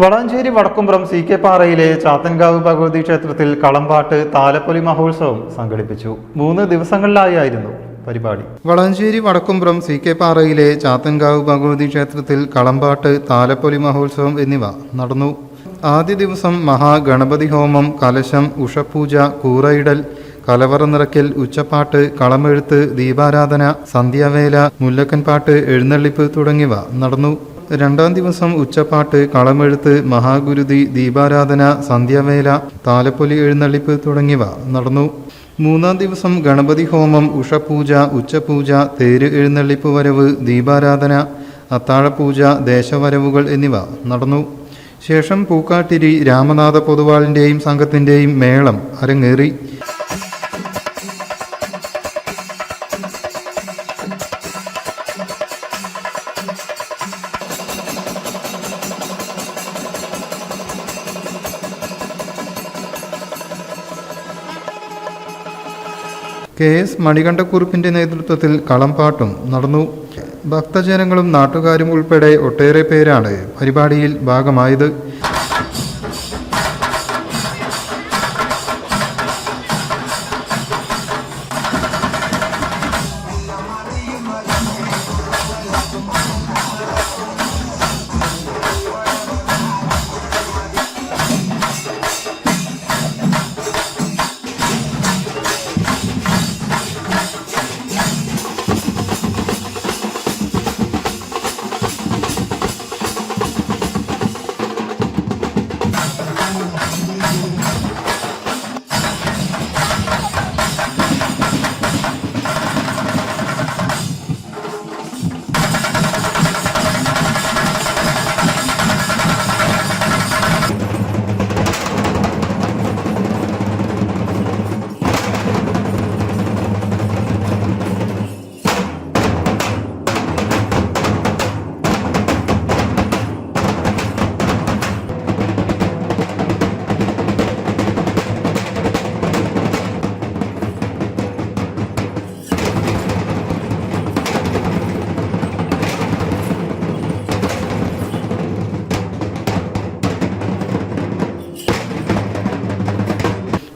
Valanchery Vadakkumpuram CK പാറയിലെ Chathankavu Bhagavathi ക്ഷേത്രത്തിൽ കളംപാട്ട് താലപ്പൊലി മഹോത്സവം സംഘടിപ്പിച്ചു. 3 ദിവസങ്ങളിലായിരുന്നു പരിപാടി. വളാഞ്ചേരി വടക്കുംപുറം CK പാറയിലെ ചാത്തൻകാവ് ഭഗവതി ക്ഷേത്രത്തിൽ കളംപാട്ട് താലപ്പൊലി മഹോത്സവം എന്നിവ നടന്നു. ആദ്യ ദിവസം മഹാഗണപതി ഹോമം, കലശം, ഉഷപൂജ, കൂറയിടൽ, കലവറ നിറയ്ക്കൽ, ഉച്ചപ്പാട്ട്, കളമെഴുത്ത്, ദീപാരാധന, സന്ധ്യാവേല, മുല്ലക്കൻപാട്ട്, എഴുന്നള്ളിപ്പ് തുടങ്ങിയവ നടന്നു. രണ്ടാം ദിവസം ഉച്ചപ്പാട്ട്, കളമെഴുത്ത്, മഹാഗുരുതി, ദീപാരാധന, സന്ധ്യാവേല, താലപ്പൊലി, എഴുന്നള്ളിപ്പ് തുടങ്ങിയവ നടന്നു. മൂന്നാം ദിവസം ഗണപതി ഹോമം, ഉഷപൂജ, ഉച്ചപൂജ, തേര് എഴുന്നള്ളിപ്പ് വരവ്, ദീപാരാധന, അത്താഴപൂജ, ദേശവരവുകൾ എന്നിവ നടന്നു. ശേഷം പൂക്കാട്ടിരി രാമനാഥ പൊതുവാളിൻ്റെയും സംഘത്തിൻ്റെയും മേളം അരങ്ങേറി. KS മണികണ്ഠക്കുറുപ്പിന്റെ നേതൃത്വത്തിൽ കളംപാട്ടും നടന്നു. ഭക്തജനങ്ങളും നാട്ടുകാരും ഉൾപ്പെടെ ഒട്ടേറെ പേരാണ് പരിപാടിയിൽ ഭാഗമായത്.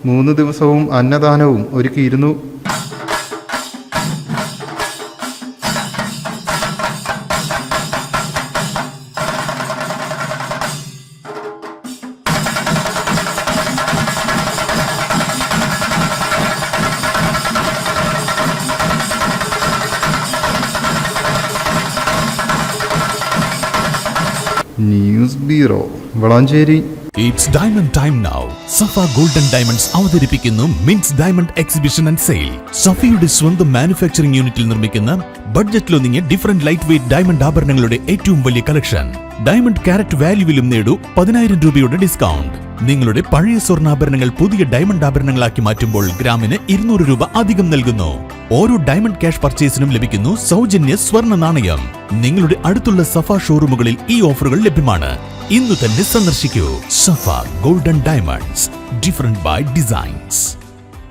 മൂന്ന് ദിവസവും അന്നദാനവും ഒരുക്കിയിരുന്നു. News bureau, Valanchery. It's diamond time now. Safa golden diamonds അവതരിപ്പിക്കുന്നു മിൻസ് ഡയമണ്ട് എക്സിബിഷൻ ആൻഡ് സെയിൽ. സഫയുടെ സ്വന്തം മാനുഫാക്ചറിംഗ് യൂണിറ്റിൽ നിർമ്മിക്കുന്ന ബഡ്ജറ്റിലൊതുങ്ങിയ ഡിഫറന്റ് ലൈറ്റ് വെയ്റ്റ് ഡയമണ്ട് ആഭരണങ്ങളുടെ ഏറ്റവും വലിയ കളക്ഷൻ. ഡയമണ്ട് ക്യാരറ്റ് വാല്യൂവിലും നേടൂ 10,000 രൂപയുടെ ഡിസ്കൗണ്ട്. നിങ്ങളുടെ പഴയ സ്വർണ്ണാഭരണങ്ങൾ പുതിയ ഡയമണ്ട് ആഭരണങ്ങളാക്കി മാറ്റുമ്പോൾ ഗ്രാമിന് 200 രൂപ അധികം നൽകുന്നു. ഓരോ ഡയമണ്ട് ക്യാഷ് പർച്ചേസിനും ലഭിക്കുന്നു സൗജന്യ സ്വർണ്ണ നാണയം. നിങ്ങളുടെ അടുത്തുള്ള സഫ ഷോറൂമുകളിൽ ഈ ഓഫറുകൾ ലഭ്യമാണ്. ഇന്നു തന്നെ സന്ദർശിക്കൂ. Safa golden diamonds, different by designs.